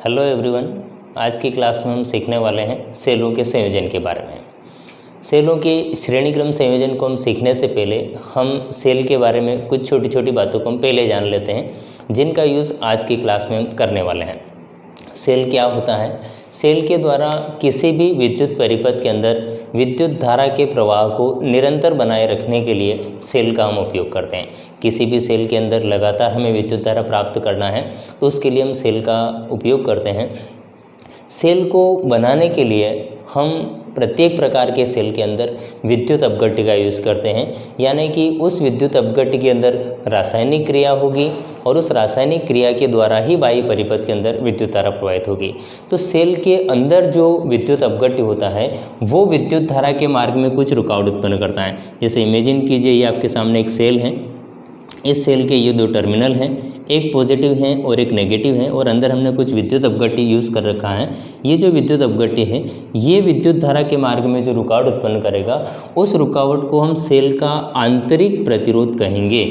Hello everyone. आज की class में हम सीखने वाले हैं सेलों के संयोजन के बारे में। सेलों के श्रेणी क्रम संयोजन को हम सीखने से पहले हम सेल के बारे में कुछ छोटी छोटी बातों को हम पहले जान लेते हैं, जिनका यूज़ आज की क्लास में हम करने वाले हैं। सेल क्या होता है? सेल के द्वारा किसी भी विद्युत परिपथ के अंदर विद्युत धारा के प्रवाह को निरंतर बनाए रखने के लिए सेल का हम उपयोग करते हैं। किसी भी सेल के अंदर लगातार हमें विद्युत धारा प्राप्त करना है तो उसके लिए हम सेल का उपयोग करते हैं। सेल को बनाने के लिए हम प्रत्येक प्रकार के सेल के अंदर विद्युत अपघट्य का यूज़ करते हैं, यानी कि उस विद्युत अपघट्य के अंदर रासायनिक क्रिया होगी और उस रासायनिक क्रिया के द्वारा ही बाह्य परिपथ के अंदर विद्युत धारा प्रवाहित होगी। तो सेल के अंदर जो विद्युत अपघट्य होता है वो विद्युत धारा के मार्ग में कुछ रुकावट उत्पन्न करता है। जैसे इमेजिन कीजिए, ये आपके सामने एक सेल है। इस सेल के ये दो टर्मिनल हैं, एक पॉजिटिव है और एक नेगेटिव है, और अंदर हमने कुछ विद्युत अपघट्य यूज़ कर रखा है। ये जो विद्युत अपघट्य है ये विद्युत धारा के मार्ग में जो रुकावट उत्पन्न करेगा उस रुकावट को हम सेल का आंतरिक प्रतिरोध कहेंगे,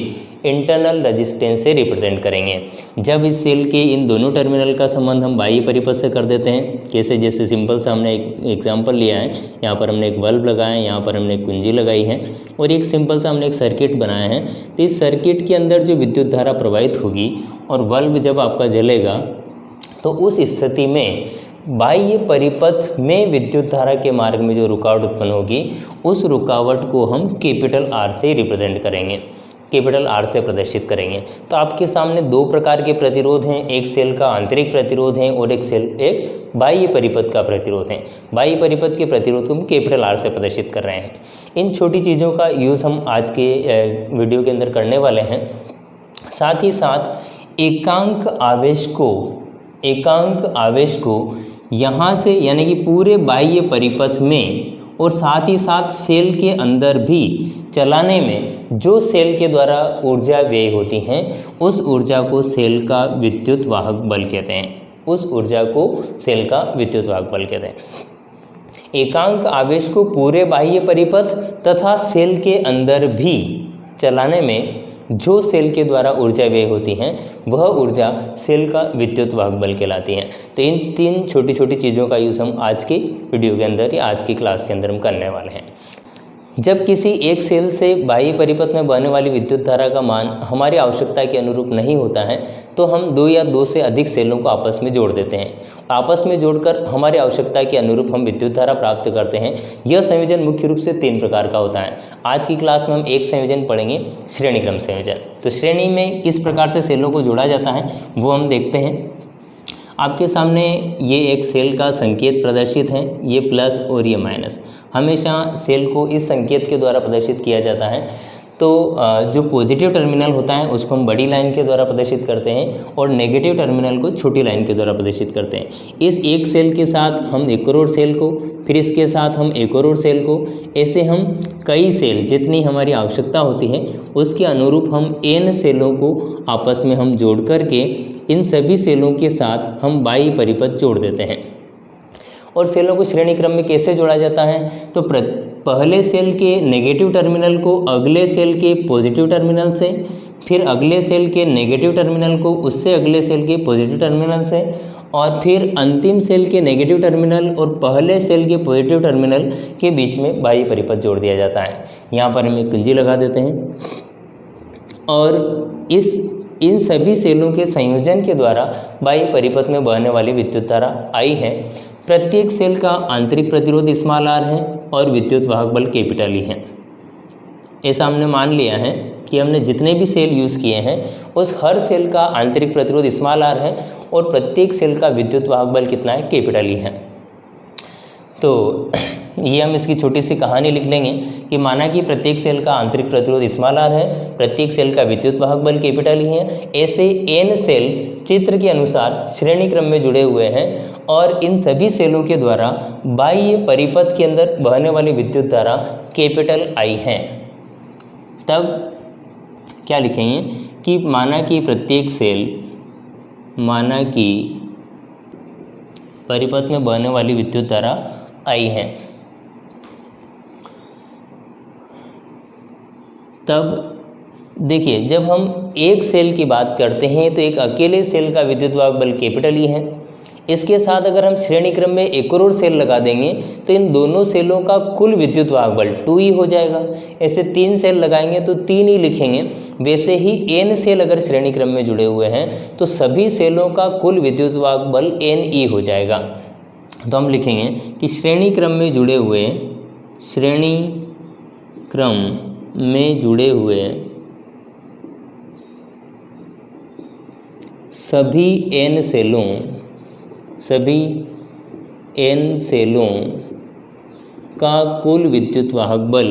इंटरनल रेजिस्टेंस से रिप्रेजेंट करेंगे। जब इस सेल के इन दोनों टर्मिनल का संबंध हम बाह्य परिपथ से कर देते हैं, कैसे, जैसे सिंपल सा हमने एक एग्जांपल लिया है, यहाँ पर हमने एक बल्ब लगाया है, यहाँ पर हमने एक कुंजी लगाई है और एक सिंपल सा हमने एक सर्किट बनाया है। तो इस सर्किट के अंदर जो विद्युत धारा प्रवाहित होगी और बल्ब जब आपका जलेगा तो उस स्थिति में बाह्य परिपथ में विद्युत धारा के मार्ग में जो रुकावट उत्पन्न होगी उस रुकावट को हम कैपिटल आर से रिप्रेजेंट करेंगे, कैपिटल आर से प्रदर्शित करेंगे। तो आपके सामने दो प्रकार के प्रतिरोध हैं, एक सेल का आंतरिक प्रतिरोध है और एक बाह्य परिपथ का प्रतिरोध है। बाह्य परिपथ के प्रतिरोध को हम कैपिटल आर से प्रदर्शित कर रहे हैं। इन छोटी चीज़ों का यूज़ हम आज के वीडियो के अंदर करने वाले हैं। साथ ही साथ एकांक आवेश को यहाँ से, यानी कि पूरे बाह्य परिपथ में और साथ ही साथ सेल के अंदर भी चलाने में जो सेल के द्वारा ऊर्जा व्यय होती हैं उस ऊर्जा को सेल का विद्युत वाहक बल कहते हैं। उस ऊर्जा को सेल का विद्युत वाहक बल कहते हैं। एकांक आवेश को पूरे बाह्य परिपथ तथा सेल के अंदर भी चलाने में जो सेल के द्वारा ऊर्जा व्यय होती हैं वह ऊर्जा सेल का विद्युत वाहक बल कहलाती है। तो इन तीन छोटी छोटी चीज़ों का यूज़ हम आज की वीडियो के अंदर या आज की क्लास के अंदर हम करने वाले हैं। जब किसी एक सेल से बाह्य परिपथ में बहने वाली विद्युत धारा का मान हमारी आवश्यकता के अनुरूप नहीं होता है तो हम दो या दो से अधिक सेलों को आपस में जोड़ देते हैं। आपस में जोड़कर हमारी आवश्यकता के अनुरूप हम विद्युत धारा प्राप्त करते हैं। यह संयोजन मुख्य रूप से तीन प्रकार का होता है। आज की क्लास में हम एक संयोजन पढ़ेंगे, श्रेणी क्रम संयोजन। तो श्रेणी में किस प्रकार से सेलों को जोड़ा जाता है वो हम देखते हैं। आपके सामने ये एक सेल का संकेत प्रदर्शित है, ये प्लस और ये माइनस। हमेशा सेल को इस संकेत के द्वारा प्रदर्शित किया जाता है। तो जो पॉजिटिव टर्मिनल होता है उसको हम बड़ी लाइन के द्वारा प्रदर्शित करते हैं और नेगेटिव टर्मिनल को छोटी लाइन के द्वारा प्रदर्शित करते हैं। इस एक सेल के साथ हम एक और सेल को, फिर इसके साथ हम एक और सेल को, ऐसे हम कई सेल, जितनी हमारी आवश्यकता होती है उसके अनुरूप हम n सेलों को आपस में हम जोड़ करके इन सभी सेलों के साथ हम बाह्य परिपथ जोड़ देते हैं। और सेलों को श्रेणी क्रम में कैसे जोड़ा जाता है? तो पहले सेल के नेगेटिव टर्मिनल को अगले सेल के पॉजिटिव टर्मिनल से, फिर अगले सेल के नेगेटिव टर्मिनल को उससे अगले सेल के पॉजिटिव टर्मिनल से, और फिर अंतिम सेल के नेगेटिव टर्मिनल और पहले सेल के पॉजिटिव टर्मिनल के बीच में बाह्य परिपथ जोड़ दिया जाता है। यहाँ पर हम एक कुंजी लगा देते हैं और इन सभी सेलों के संयोजन के द्वारा बाह्य परिपथ में बहने वाली विद्युत धारा आई है। प्रत्येक सेल का आंतरिक प्रतिरोध स्मॉल आर है और विद्युत वाहक बल कैपिटल ई है। ऐसा हमने मान लिया है कि हमने जितने भी सेल यूज़ किए हैं उस हर सेल का आंतरिक प्रतिरोध स्मॉल आर है और प्रत्येक सेल का विद्युत वाहक बल कितना है? कैपिटल ई है। तो ये हम इसकी छोटी सी कहानी लिख लेंगे कि माना कि प्रत्येक सेल का आंतरिक प्रतिरोध स्मॉल आर है, प्रत्येक सेल का विद्युत वाहक बल कैपिटल ई है। ऐसे n सेल चित्र के अनुसार श्रेणी क्रम में जुड़े हुए हैं और इन सभी सेलों के द्वारा बाह्य परिपथ के अंदर बहने वाली विद्युत धारा कैपिटल आई है। तब क्या लिखेंगे कि माना कि प्रत्येक सेल, माना कि परिपथ में बहने वाली विद्युत धारा आई है। तब देखिए, जब हम एक सेल की बात करते हैं तो एक अकेले सेल का विद्युत वाहक बल कैपिटल ई है, इसके साथ अगर हम श्रेणी क्रम में एक और सेल लगा देंगे तो इन दोनों सेलों का कुल विद्युत वाहक बल 2E हो जाएगा। ऐसे 3 सेल लगाएंगे तो 3E लिखेंगे। वैसे ही n सेल अगर श्रेणी क्रम में जुड़े हुए हैं तो सभी सेलों का कुल विद्युत वाहक बल NE हो जाएगा। तो हम लिखेंगे कि श्रेणी क्रम में जुड़े हुए सभी n सेलों का कुल विद्युत वाहक बल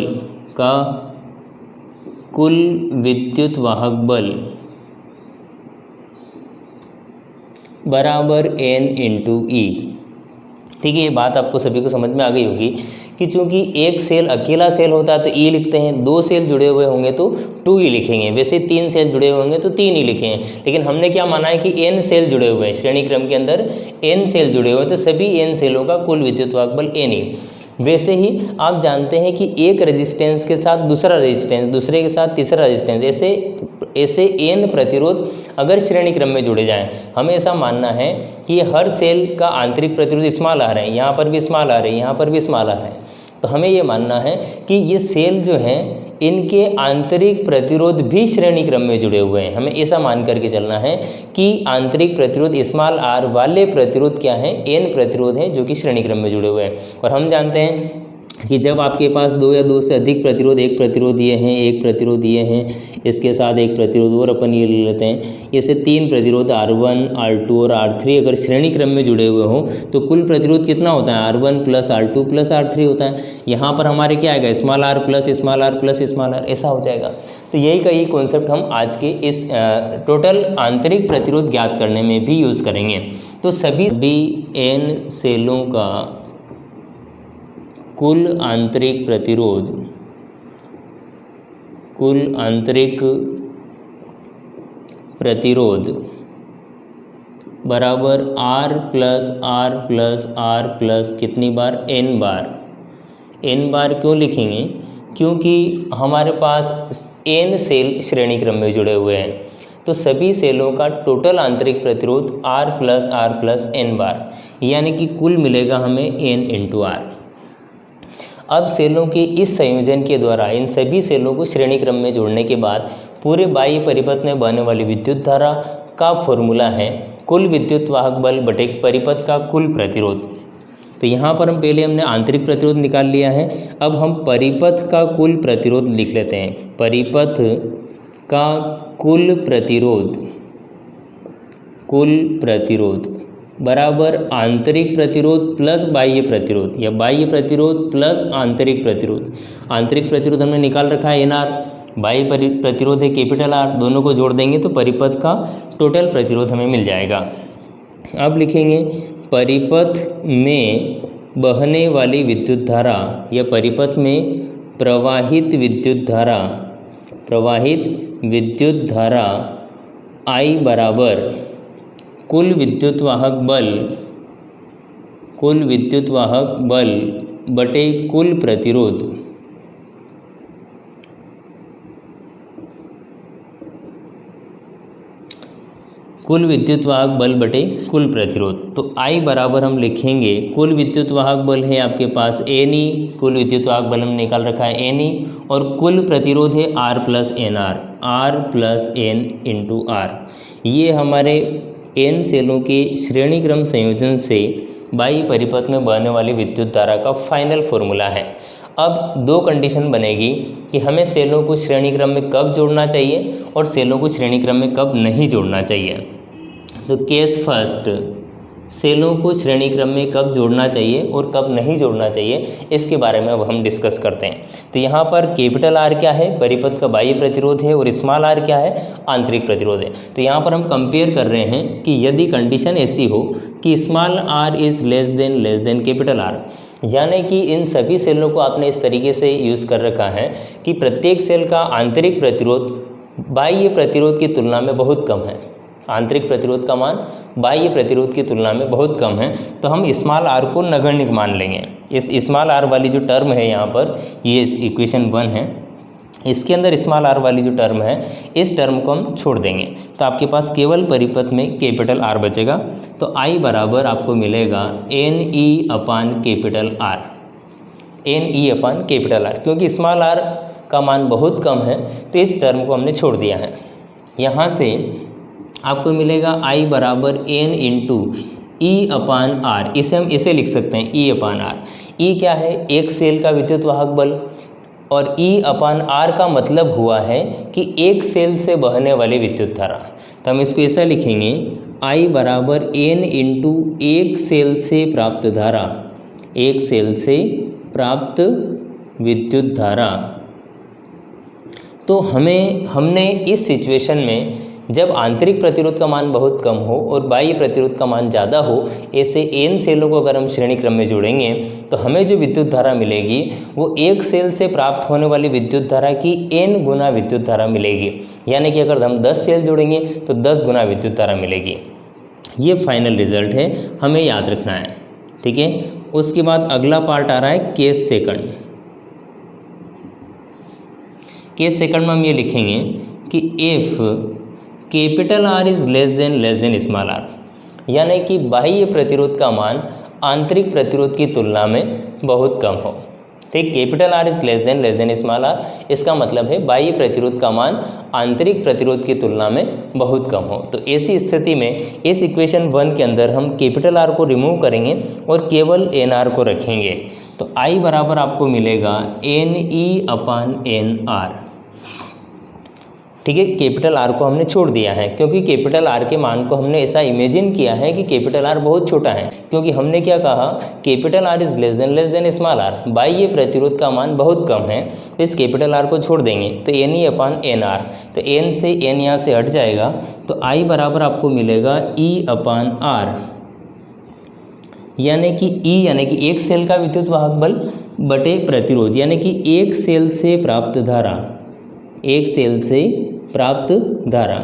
बराबर n × E। ठीक है, ये बात आपको सभी को समझ में आ गई होगी कि चूंकि एक सेल अकेला सेल होता है तो E लिखते हैं, 2 सेल जुड़े हुए होंगे तो 2E लिखेंगे, वैसे 3 सेल जुड़े हुए होंगे तो 3E लिखेंगे। लेकिन हमने क्या माना है कि n सेल जुड़े हुए हैं, श्रेणी क्रम के अंदर n सेल जुड़े हुए हैं तो सभी n सेलों का कुल विद्युत वाहक बल NE। वैसे ही आप जानते हैं कि एक रेजिस्टेंस के साथ दूसरा रेजिस्टेंस, दूसरे के साथ तीसरा रेजिस्टेंस, ऐसे n प्रतिरोध अगर श्रेणी क्रम में जुड़े जाएं, हमें ऐसा मानना है कि हर सेल का आंतरिक प्रतिरोध स्मॉल r है, यहाँ पर भी स्मॉल r है, यहाँ पर भी स्मॉल r है। तो हमें ये मानना है कि ये सेल जो हैं इनके आंतरिक प्रतिरोध भी श्रेणी क्रम में जुड़े हुए हैं। हमें ऐसा मान करके चलना है कि आंतरिक प्रतिरोध स्मॉल r वाले प्रतिरोध क्या हैं, n प्रतिरोध हैं जो कि श्रेणी क्रम में जुड़े हुए हैं। और हम जानते हैं कि जब आपके पास 2 या 2 से अधिक प्रतिरोध, एक प्रतिरोध ये हैं, एक प्रतिरोध ये हैं, इसके साथ एक प्रतिरोध और अपन ये ले लेते हैं, ऐसे 3 प्रतिरोध R1, R2 और R3 अगर श्रेणी क्रम में जुड़े हुए हों तो कुल प्रतिरोध कितना होता है, R1 + R2 + R3 होता है। यहाँ पर हमारे क्या आएगा, small r + small r + small r, ऐसा हो जाएगा। तो यही कॉन्सेप्ट हम आज के इस टोटल आंतरिक प्रतिरोध ज्ञात करने में भी यूज़ करेंगे। तो सभी n सेलों का कुल आंतरिक प्रतिरोध बराबर R + कितनी बार, n बार। क्यों लिखेंगे, क्योंकि हमारे पास n सेल श्रेणी क्रम में जुड़े हुए हैं तो सभी सेलों का टोटल आंतरिक प्रतिरोध R + n बार, यानी कि कुल मिलेगा हमें n × R। अब सेलों के इस संयोजन के द्वारा इन सभी सेलों को श्रेणी क्रम में जोड़ने के बाद पूरे बाह्य परिपथ में बहने वाली विद्युत धारा का फॉर्मूला है कुल विद्युत वाहक बल बटे परिपथ का कुल प्रतिरोध। तो यहाँ पर हमने आंतरिक प्रतिरोध निकाल लिया है। अब हम परिपथ का कुल प्रतिरोध लिख लेते हैं। परिपथ का कुल प्रतिरोध बराबर आंतरिक प्रतिरोध प्लस बाह्य प्रतिरोध या बाह्य प्रतिरोध प्लस आंतरिक प्रतिरोध। आंतरिक प्रतिरोध हमने निकाल रखा है NR, बाह्य प्रतिरोध है कैपिटल R, दोनों को जोड़ देंगे तो परिपथ का टोटल प्रतिरोध हमें मिल जाएगा। अब लिखेंगे परिपथ में बहने वाली विद्युत धारा या परिपथ में प्रवाहित विद्युत धारा I बराबर कुल विद्युत वाहक बल बटे कुल प्रतिरोध। कुल विद्युत वाहक बल बटे कुल प्रतिरोध। तो I बराबर हम लिखेंगे, कुल विद्युत वाहक बल है आपके पास NE, कुल विद्युत वाहक बल हमने निकाल रखा है NE, और कुल प्रतिरोध है R + NR, R + n × R। ये हमारे n सेलों के श्रेणी क्रम संयोजन से बाह्य परिपथ में बहने वाली विद्युत धारा का फाइनल फॉर्मूला है। अब 2 कंडीशन बनेगी कि हमें सेलों को श्रेणी क्रम में कब जोड़ना चाहिए और सेलों को श्रेणी क्रम में कब नहीं जोड़ना चाहिए। तो केस फर्स्ट, सेलों को श्रेणी क्रम में कब जोड़ना चाहिए और कब नहीं जोड़ना चाहिए, इसके बारे में अब हम डिस्कस करते हैं। तो यहाँ पर कैपिटल R क्या है, परिपथ का बाह्य प्रतिरोध है, और स्मॉल r क्या है, आंतरिक प्रतिरोध है। तो यहाँ पर हम कंपेयर कर रहे हैं कि यदि कंडीशन ऐसी हो कि small r is less then capital R, यानी कि इन सभी सेलों को आपने इस तरीके से यूज़ कर रखा है कि प्रत्येक सेल का आंतरिक प्रतिरोध बाह्य प्रतिरोध की तुलना में बहुत कम है, आंतरिक प्रतिरोध का मान बाह्य प्रतिरोध की तुलना में बहुत कम है, तो हम स्मॉल r को नगण्य मान लेंगे। इस स्मॉल r वाली जो टर्म है यहाँ पर, ये इक्वेशन 1 है, इसके अंदर स्मॉल आर वाली जो टर्म है, इस टर्म को हम छोड़ देंगे, तो आपके पास केवल परिपथ में कैपिटल आर बचेगा। तो आई बराबर आपको मिलेगा एन ई अपान कैपिटल आर, एन ई अपान कैपिटल आर, क्योंकि स्मॉल आर का मान बहुत कम है तो इस टर्म को हमने छोड़ दिया है। यहाँ से आपको मिलेगा आई बराबर n into E upon R, इसे हम इसे लिख सकते हैं ई अपान आर। ई क्या है? एक सेल का विद्युत वाहक बल, और ई अपान आर का मतलब हुआ है कि एक सेल से बहने वाली विद्युत धारा। तो हम इसको ऐसा लिखेंगे, आई बराबर एन इंटू एक सेल से प्राप्त धारा, एक सेल से प्राप्त विद्युत धारा। तो हमने इस सिचुएशन में जब आंतरिक प्रतिरोध का मान बहुत कम हो और बाह्य प्रतिरोध का मान ज़्यादा हो, ऐसे एन सेलों को अगर हम श्रेणी क्रम में जोड़ेंगे तो हमें जो विद्युत धारा मिलेगी वो एक सेल से प्राप्त होने वाली विद्युत धारा की n गुना विद्युत धारा मिलेगी। यानी कि अगर हम 10 सेल जोड़ेंगे तो 10 गुना विद्युत धारा मिलेगी। ये फाइनल रिजल्ट है, हमें याद रखना है, ठीक है। उसके बाद अगला पार्ट आ रहा है केस सेकंड। केस सेकंड में हम ये लिखेंगे कि if capital R is less than small R, यानी कि बाह्य प्रतिरोध का मान आंतरिक प्रतिरोध की तुलना में बहुत कम हो। ठीक, capital R is less than small R, इसका मतलब है बाह्य प्रतिरोध का मान आंतरिक प्रतिरोध की तुलना में बहुत कम हो। तो ऐसी स्थिति में इस इक्वेशन 1 के अंदर हम कैपिटल आर को रिमूव करेंगे और केवल एन आर को रखेंगे। तो आई बराबर आपको मिलेगा एन ई अपान एन आर। ठीक है, कैपिटल आर को हमने छोड़ दिया है क्योंकि कैपिटल आर के मान को हमने ऐसा इमेजिन किया है कि कैपिटल आर बहुत छोटा है, क्योंकि हमने क्या कहा, capital R is less than small R, बाह्य प्रतिरोध का मान बहुत कम है। तो इस कैपिटल आर को छोड़ देंगे तो एन ई अपान एन आर, तो एन से एन यहाँ से हट जाएगा, तो आई बराबर आपको मिलेगा ई अपान आर, यानी कि ई यानी कि एक सेल का विद्युत वाहक बल बटे प्रतिरोध, यानी कि एक सेल से प्राप्त धारा, एक सेल से प्राप्त धारा।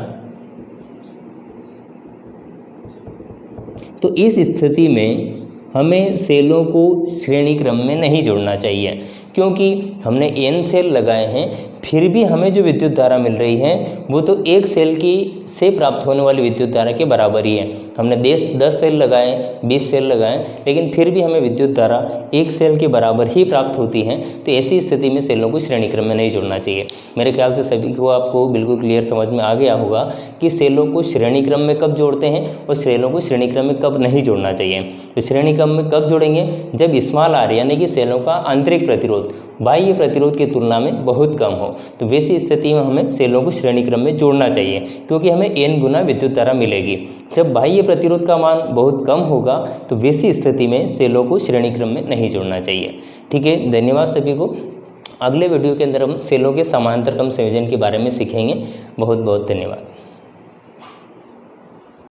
तो इस स्थिति में हमें सेलों को श्रेणी क्रम में नहीं जोड़ना चाहिए, क्योंकि हमने n सेल लगाए हैं फिर भी हमें जो विद्युत धारा मिल रही है वो तो एक सेल की से प्राप्त होने वाली विद्युत धारा के बराबर ही है। हमने 10 सेल लगाए, 20 सेल लगाए, लेकिन फिर भी हमें विद्युत धारा एक सेल के बराबर ही प्राप्त होती है। तो ऐसी स्थिति में सेलों को श्रेणी क्रम में नहीं जोड़ना चाहिए। मेरे ख्याल से सभी को आपको बिल्कुल क्लियर समझ में आ गया होगा कि सेलों को श्रेणी क्रम में कब जोड़ते हैं और सेलों को श्रेणी क्रम में कब नहीं जोड़ना चाहिए। तो श्रेणी क्रम में कब जोड़ेंगे, जब स्मॉल आर यानी कि सेलों का आंतरिक प्रतिरोध बाह्य प्रतिरोध की तुलना में बहुत कम हो। तो वैसी स्थिति में हमें सेलों को श्रेणी क्रम में जोड़ना चाहिए, क्योंकि हमें n गुना विद्युत धारा मिलेगी। जब बाह्य प्रतिरोध का मान बहुत कम होगा तो वैसी स्थिति में सेलों को श्रेणी क्रम में नहीं जोड़ना चाहिए। ठीक है, धन्यवाद सभी को। अगले वीडियो के अंदर हम सेलों के समांतर क्रम संयोजन के बारे में सीखेंगे। बहुत बहुत धन्यवाद।